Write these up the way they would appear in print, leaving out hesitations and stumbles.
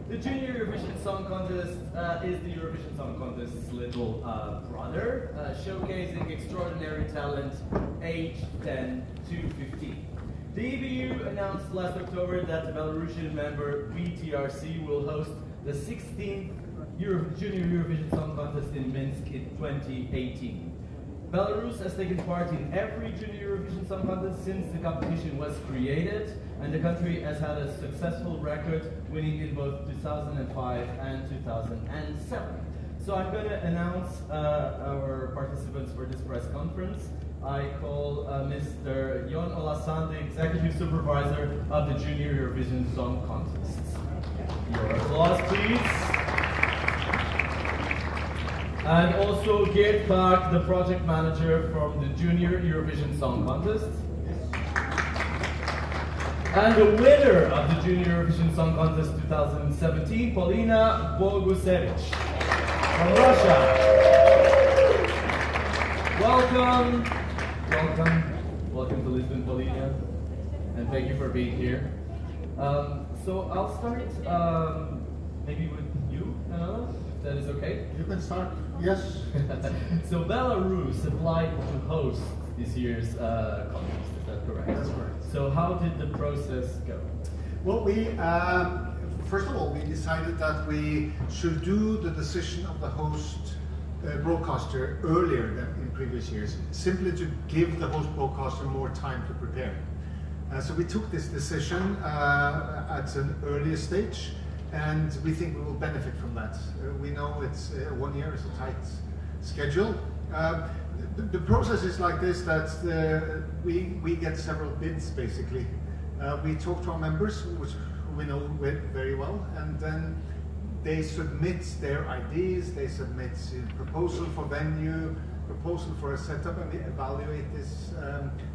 The Junior Eurovision Song Contest is the Eurovision Song Contest's little brother, showcasing extraordinary talent aged 10 to 15. The EBU announced last October that the Belarusian member BTRC will host the 16th Junior Eurovision Song Contest in Minsk in 2018. Belarus has taken part in every Junior Eurovision Song Contest since the competition was created, and the country has had a successful record, winning in both 2005 and 2007. So I'm going to announce our participants for this press conference. I call Mr. Jon Olasan, the Executive Supervisor of the Junior Eurovision Song Contest. Your applause, please. And also Geert Clark, the Project Manager from the Junior Eurovision Song Contest. And the winner of the Junior Eurovision Song Contest 2017, Polina Bogusevich from Russia. Welcome. Welcome to Lisbon, Polina, and thank you for being here. So I'll start maybe with you, Anna, if that is okay. You can start, yes. So Belarus applied to host this year's contest, is that correct? That's correct. So how did the process go? Well, first of all, we decided that we should do the decision of the host broadcaster earlier than in previous years, simply to give the host broadcaster more time to prepare. So we took this decision at an earlier stage, and we think we will benefit from that. We know it's 1 year is a tight schedule. The process is like this, that we get several bids basically. We talk to our members, which we know very well, and then they submit their ideas, they submit a proposal for venue, proposal for a setup, and we evaluate this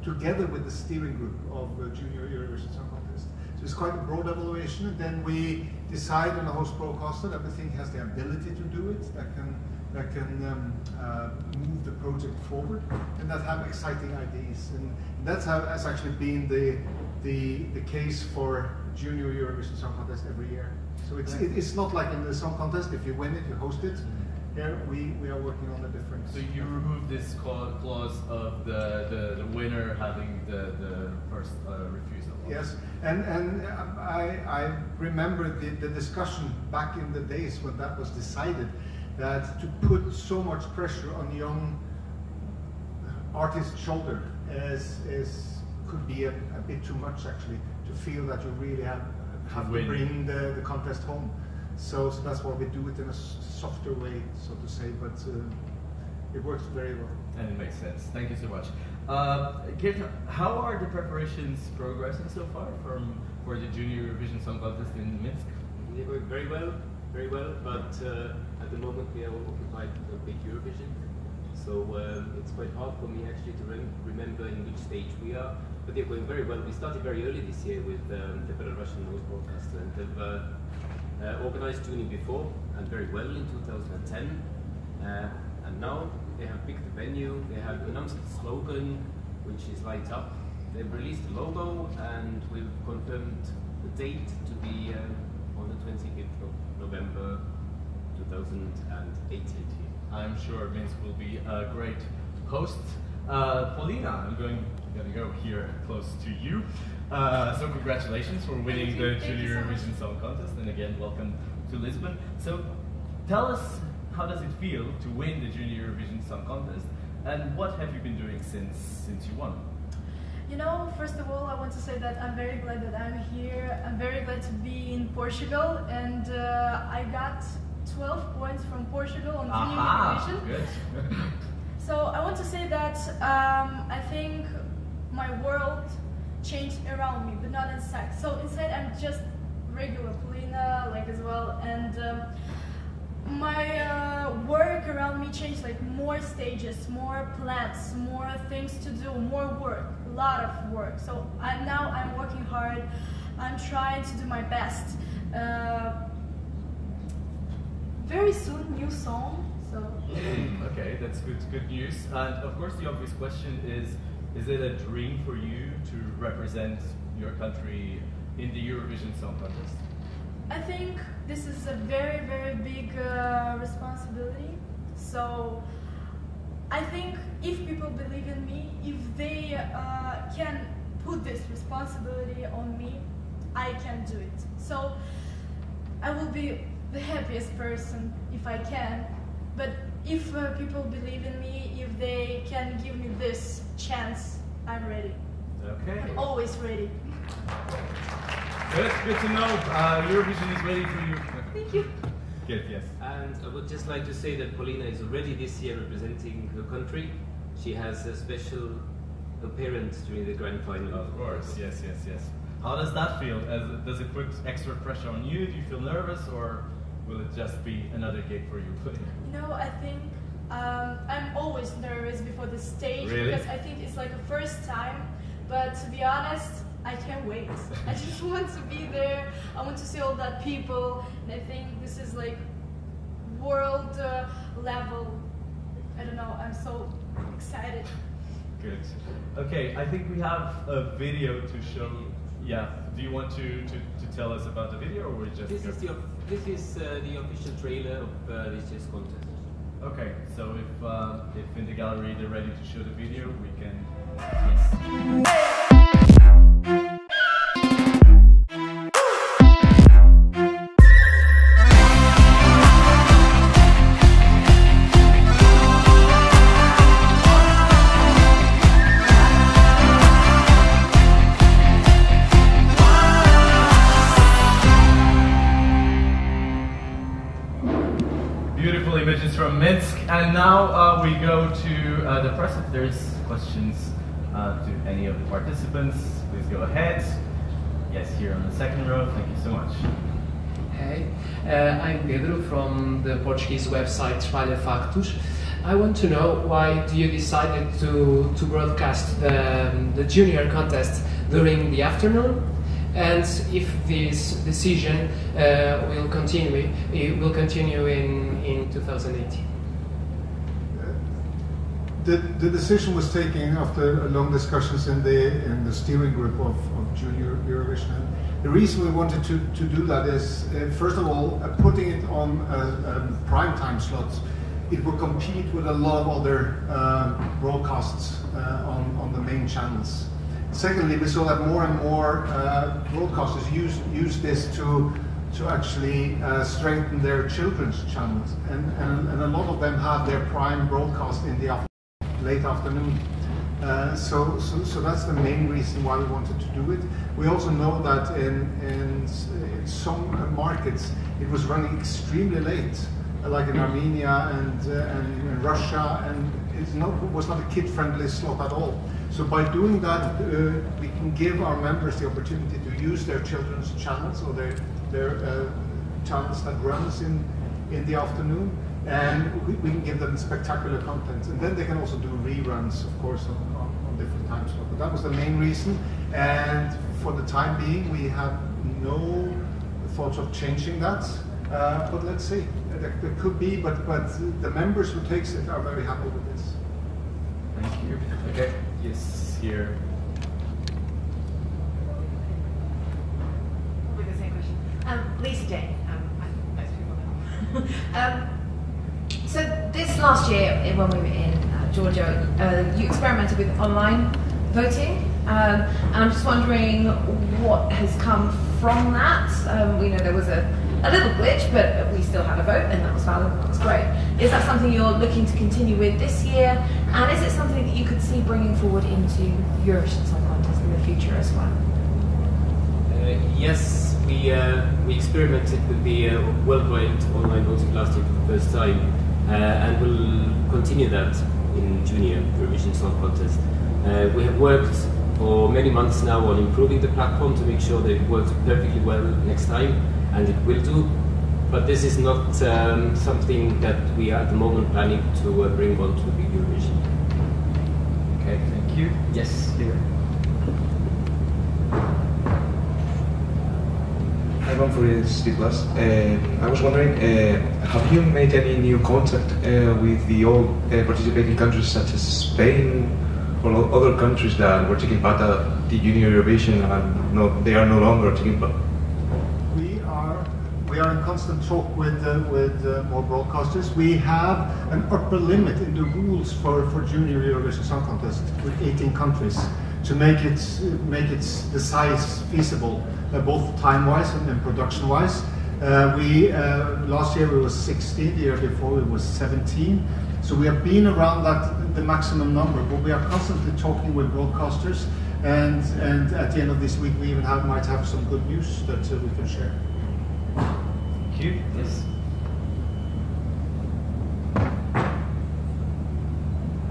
together with the steering group of Junior Eurovision Song Contest. So it's quite a broad evaluation, and then we decide on a host broadcaster that we think has the ability to do it, that can move the project forward, and that have exciting ideas. And that's how has actually been the case for Junior Eurovision Song Contest every year. So it's not like in the song contest, if you win it, you host it. Here we are working on a different. So you removed this clause of the winner having the first refusal. Yes, and I remember the discussion back in the days when that was decided, that to put so much pressure on young artist's shoulder could be a bit too much actually, to feel that you really have to bring the contest home. So that's why we do it in a softer way, so to say, but it works very well. And it makes sense. Thank you so much. Geert, how are the preparations progressing so far for the Junior Eurovision Song Contest in Minsk? They're going very well, but at the moment we are occupied with a big Eurovision, so it's quite hard for me actually to remember in which stage we are, but they're going very well. We started very early this year with the Belarusian host broadcaster, and they've organized tuning before, and very well in 2010, and now they have picked the venue, they have announced the slogan, which is Lights Up. They've released the logo, and we've confirmed the date to be on the 25th of November 2018. I'm sure Minsk will be a great host. Polina, I'm going to go here close to you. So congratulations for winning the Junior Eurovision Song Contest, and again, welcome to Lisbon. So tell us, how does it feel to win the Junior Eurovision Song Contest, and what have you been doing since you won? You know, first of all, I want to say that I'm very glad that I'm here. I'm very glad to be in Portugal, and I got 12 points from Portugal on Junior Eurovision. Good. So I want to say that I think my world changed around me, but not inside. So inside I'm just regular Polina, like as well, and my work around me changed, like more stages, more plans, more things to do, more work, a lot of work. So now I'm working hard, I'm trying to do my best. Very soon, new song. So. Okay, that's good news. And of course, the obvious question is it a dream for you to represent your country in the Eurovision Song Contest? I think this is a very, very big responsibility. So I think if people believe in me, if they can put this responsibility on me, I can do it. So I will be the happiest person if I can. But if people believe in me, if they can give me this chance, I'm ready. Okay. I'm always ready. Good to know. Eurovision is ready for you. Thank you. Good, yes. And I would just like to say that Paulina is already this year representing her country. She has a special appearance during the grand final. Of course, yes. How does that feel? Does it put extra pressure on you? Do you feel nervous, or will it just be another gig for you? No, I think I'm always nervous before the stage. Really? Because I think it's like a first time. But to be honest, I can't wait. I just want to be there. I want to see all that people, and I think this is like world level. I don't know. I'm so excited. Good. Okay, I think we have a video to show. Yeah. Do you want to tell us about the video, or we just? This is the official trailer of this year's contest. Okay. So if in the gallery they're ready to show the video, we can. Yes. Beautiful images from Minsk, and now we go to the press. If there's questions to any of the participants, please go ahead. Yes, here on the second row. Thank you so much. Hey, I'm Pedro from the Portuguese website esc-plus. I want to know why do you decided to broadcast the junior contest during the afternoon, and if this decision will continue in 2018. The decision was taken after long discussions in the steering group of Junior Eurovision. And the reason we wanted to do that is, first of all, putting it on prime time slots. It will compete with a lot of other broadcasts on the main channels. Secondly, we saw that more and more broadcasters use this to actually strengthen their children's channels, and a lot of them have their prime broadcast in the late afternoon. So that's the main reason why we wanted to do it. We also know that in some markets it was running extremely late, like in Armenia and in Russia, and it was not a kid-friendly slot at all. So by doing that, we can give our members the opportunity to use their children's channels or their channels that runs in the afternoon, and we can give them spectacular content. And then they can also do reruns, of course, on different time slots. But that was the main reason. And for the time being, we have no thoughts of changing that. But let's see. There could be, but the members who takes it are very happy with this. Thank you. Okay. Yes, here. With the same question. Lisa Jane, most people know. So this last year, when we were in Georgia, you experimented with online voting, and I'm just wondering what has come from that. We know there was a little glitch, but we still had a vote, and that was valid. That was great. Is that something you're looking to continue with this year? And is it something that you could see bringing forward into Eurovision Song Contest in the future as well? Yes, we experimented with the worldwide online voting last year for the first time, and we'll continue that in Junior Eurovision Song Contest. We have worked for many months now on improving the platform to make sure that it works perfectly well next time, and it will do. But this is not something that we are at the moment planning to bring on to the Eurovision. Okay, thank you. Yes, here. Hi, one for esc-plus. I was wondering, have you made any new contact with the old participating countries such as Spain or other countries that were taking part at the Junior Eurovision and they are no longer taking part? We are we are in constant talk with more broadcasters. We have an upper limit in the rules for Junior Eurovision Song Contest with 18 countries to make it the size feasible, both time-wise and production-wise. Last year we was 16, the year before we was 17. So we have been around the maximum number, but we are constantly talking with broadcasters, and at the end of this week we even might have some good news that we can share. Thank you. Yes.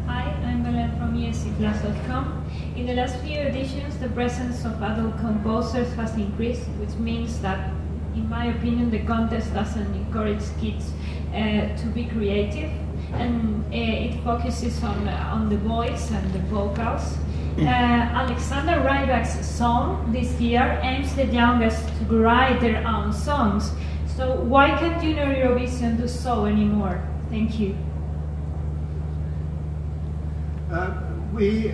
Hi, I'm Belen from esc-plus.com. In the last few editions, the presence of adult composers has increased, which means that, in my opinion, the contest doesn't encourage kids to be creative, and it focuses on the voice and the vocals. Alexander Rybak's song this year aims the youngest to write their own songs. So why can't Junior Eurovision do so anymore? Thank you. We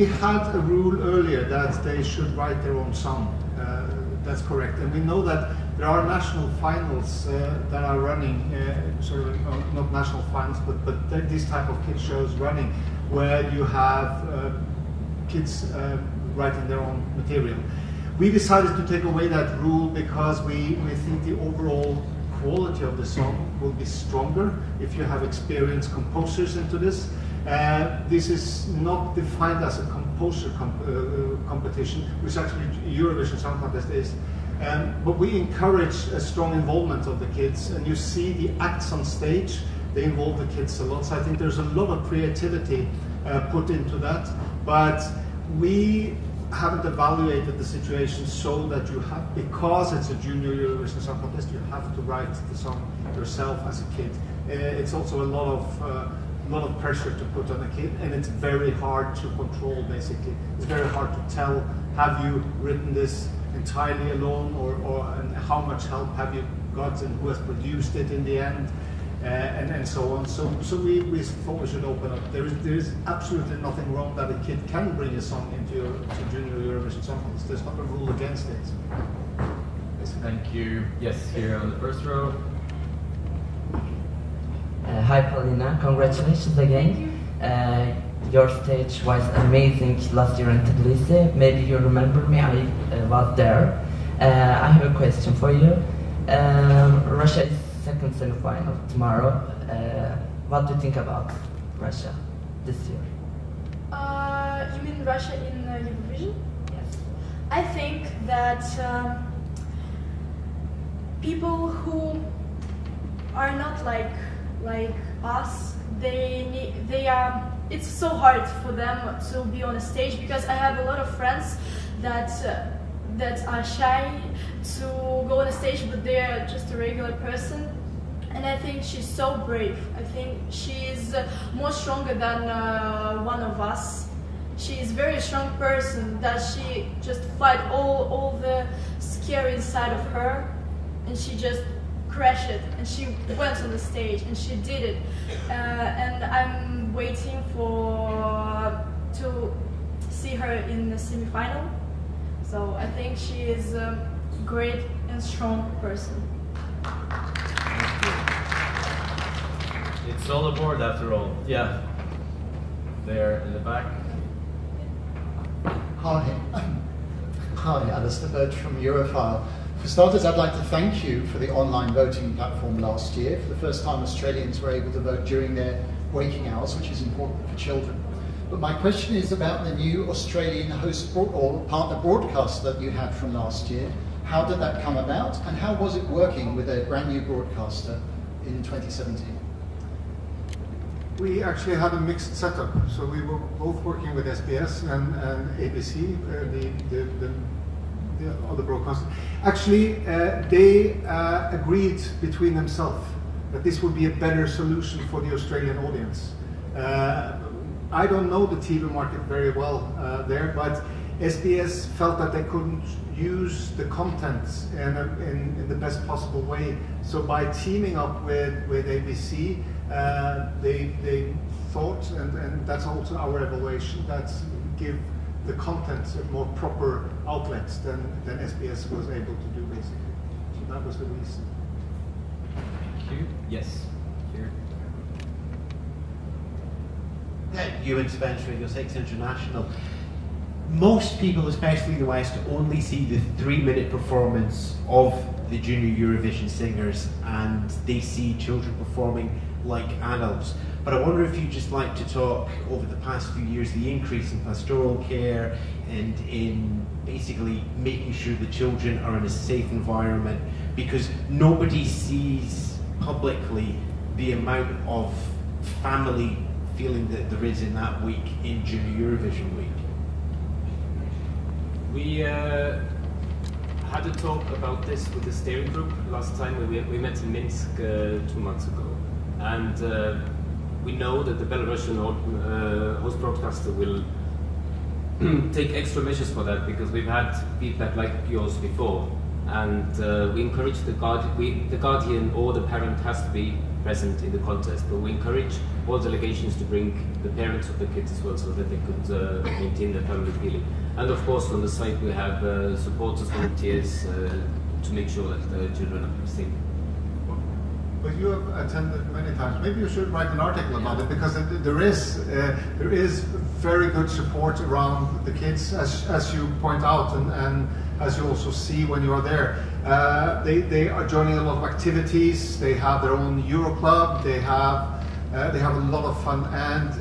had a rule earlier that they should write their own song. That's correct, and we know that there are national finals that are running, sort of not national finals, but these type of kid shows running, where you have kids writing their own material. We decided to take away that rule because we think the overall quality of the song will be stronger if you have experienced composers into this. This is not defined as a composer competition, which actually Eurovision Song Contest is. But we encourage a strong involvement of the kids, and you see the acts on stage, they involve the kids a lot. So I think there's a lot of creativity put into that, but we haven't evaluated the situation so that you have, because it's a Junior Eurovision Song Contest, you have to write the song yourself as a kid. It's also a lot of pressure to put on a kid, and it's very hard to control, basically. It's very hard to tell, have you written this entirely alone, and how much help have you got, and who has produced it in the end, and so on. So we thought we should open up. There is absolutely nothing wrong that a kid can bring a song into Junior Eurovision Song Contest. There's not a rule against it. Thank you. Yes, here on the first row. Hi Paulina, congratulations again. Your stage was amazing last year in Tbilisi. Maybe you remember me, I was there. I have a question for you. Russia is second semi-final tomorrow. What do you think about Russia this year? You mean Russia in Eurovision? Yes. I think that people who are not like us, they are. It's so hard for them to be on a stage, because I have a lot of friends that are shy to go on a stage, but they're just a regular person. And I think she's so brave. I think she is more stronger than one of us. She is a very strong person, that she just fight all the scare inside of her, and she just crashed it, and she went on the stage and she did it. And I'm waiting to see her in the semi-final. So I think she is a great and strong person. It's all aboard after all. Yeah. There in the back. Hi. Hi, Alistair Birch from Europhile. For starters, I'd like to thank you for the online voting platform last year. For the first time, Australians were able to vote during their waking hours, which is important for children. But my question is about the new Australian host or partner broadcast that you had from last year. How did that come about, and how was it working with a brand new broadcaster in 2017? We actually had a mixed setup. So we were both working with SBS and ABC, the other broadcasters. Actually, they agreed between themselves that this would be a better solution for the Australian audience. I don't know the TV market very well there, but SBS felt that they couldn't use the content in the best possible way. So by teaming up with ABC, they thought, and that's also our evaluation, that give the content a more proper outlet than SBS was able to do, basically. So that was the reason. Thank you. Yes. Here. Ewan Spence, Radio 6 International. Most people, especially in the West, only see the 3-minute performance of the junior Eurovision singers, and they see children performing like adults. But I wonder if you'd just like to talk over the past few years, the increase in pastoral care and in basically making sure the children are in a safe environment, because nobody sees publicly the amount of family feeling that there is in that week in Junior Eurovision week. We had a talk about this with the steering group last time we met in Minsk 2 months ago, and we know that the Belarusian host broadcaster will take extra measures for that, because we've had feedback like yours before, and we encourage the guardian or the parent has to be present in the contest, but we encourage all delegations to bring the parents of the kids as well, so that they could maintain their family feeling. And of course on the site we have supporters, volunteers to make sure that the children are safe. But you have attended many times. Maybe you should write an article about it, because there is very good support around the kids, as you point out, and as you also see when you are there. They are joining a lot of activities. They have their own Euro club. They have a lot of fun, and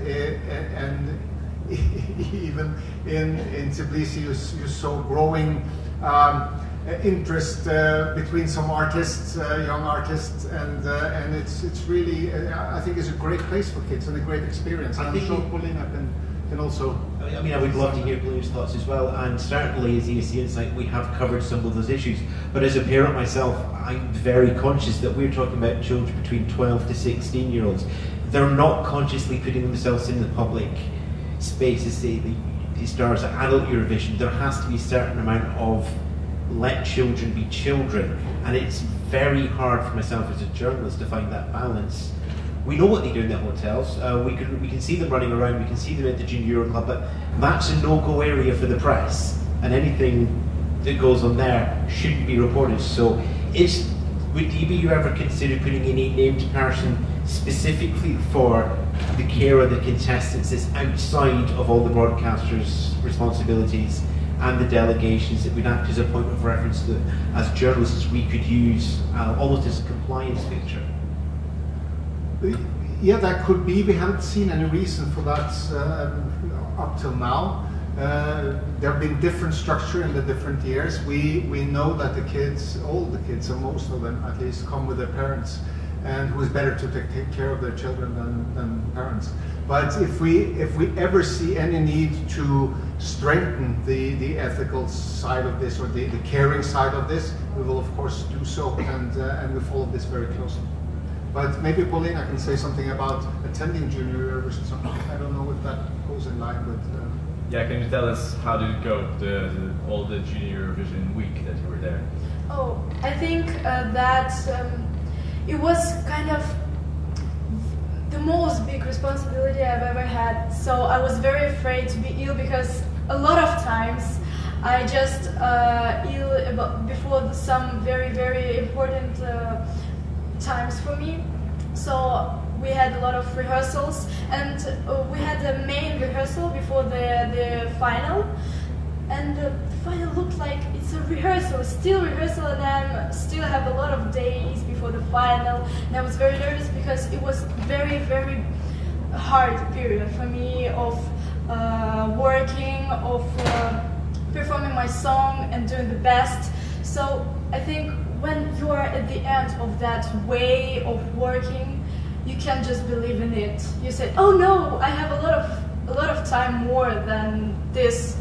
even in Tbilisi you saw growing interest between some artists, young artists, and it's really, I think it's a great place for kids and a great experience. I'm sure Paulina can also. I mean, I would love to hear Paulina's thoughts as well, and certainly as ESC Insight we have covered some of those issues. But as a parent myself, I'm very conscious that we're talking about children between 12 to 16-year-olds. They're not consciously putting themselves in the public space as say the stars at adult Eurovision. There has to be a certain amount of let children be children, and it's very hard for myself as a journalist to find that balance. We know what they do in the hotels, we can see them running around, we can see them at the Junior Euro Club, but that's a no-go area for the press, and anything that goes on there shouldn't be reported. So would you ever consider putting in a named person specifically for the care of the contestants that's outside of all the broadcasters' responsibilities and the delegations, that would act as a point of reference that as journalists we could use almost as a compliance feature? Yeah, that could be. We haven't seen any reason for that up till now. There have been different structure in the different years. We know that the kids, all the kids, or most of them at least, come with their parents, and who is better to take care of their children than parents. But if we ever see any need to strengthen the ethical side of this, or the caring side of this, we will of course do so, and we follow this very closely. But maybe Paulina can say something about attending Junior Eurovision Song Contest. I don't know if that goes in line with. Yeah, can you tell us how did it go? All the Junior Eurovision week that you were there. Oh, I think that it was kind of the most big responsibility I've ever had. So I was very afraid to be ill, because a lot of times I just ill before some very, very important times for me. So we had a lot of rehearsals, and we had the main rehearsal before the final, and the final looked like it's a rehearsal, still rehearsal, and I still have a lot of days before the final, and I was very nervous because it was very, very hard period for me of working, of performing my song and doing the best. So I think when you are at the end of that way of working, you can't just believe in it. You say, oh no, I have a lot of time more than this.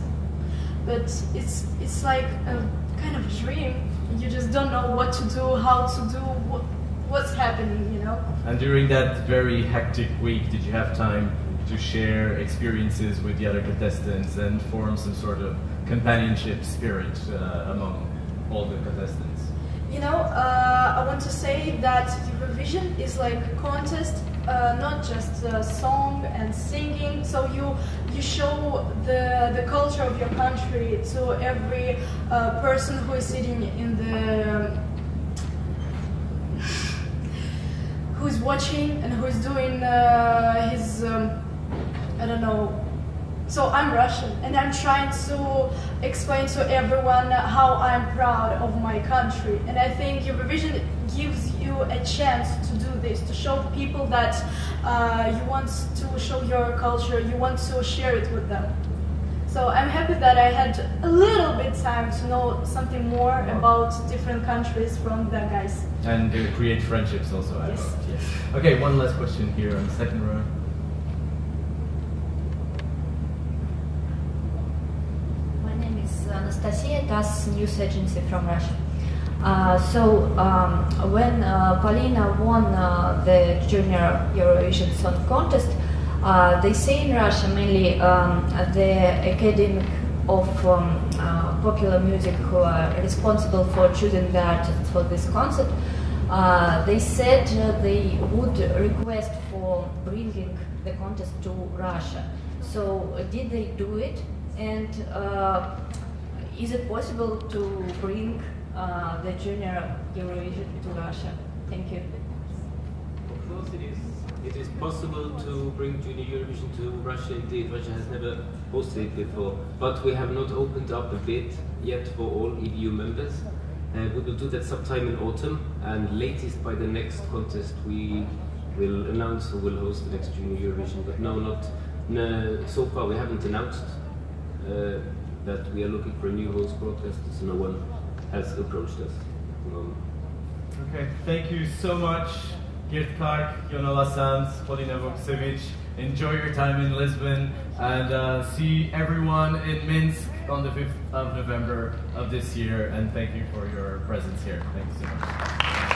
But it's like a kind of dream. You just don't know what to do, how to do, what's happening, you know? And during that very hectic week, did you have time to share experiences with the other contestants and form some sort of companionship spirit among all the contestants? You know, I want to say that Eurovision is like a contest, not just song and singing. So you show the culture of your country to every person who is sitting in is watching and who is doing his, I don't know. So I'm Russian, and I'm trying to explain to everyone how I'm proud of my country. And I think Eurovision gives you a chance to do this, to show people that you want to show your culture, you want to share it with them. So I'm happy that I had a little bit time to know something more about different countries from the guys. And create friendships also. Yes. Yes. Okay, one last question here on the second row. My name is Anastasia, TASS news agency from Russia. When Polina won the Junior Eurovision Song Contest, they say in Russia, mainly the Academy of Popular Music who are responsible for choosing the artists for this concert, they said they would request for bringing the contest to Russia. So did they do it? And is it possible to bring the Junior Eurovision to Russia? Thank you. Of course it is. It is possible to bring Junior Eurovision to Russia indeed. Russia has never hosted it before, but we have not opened up a bid yet for all EU members. We will do that sometime in autumn, and latest by the next contest we will announce who will host the next Junior Eurovision. But no, so far we haven't announced that we are looking for a new host broadcaster, so no one has approached us at the moment. Okay, thank you so much, Geert Clark, Jonola Sands, Polina Vukcevic. Enjoy your time in Lisbon, and see everyone in Minsk on the 5th of November of this year, and thank you for your presence here. Thank you so much.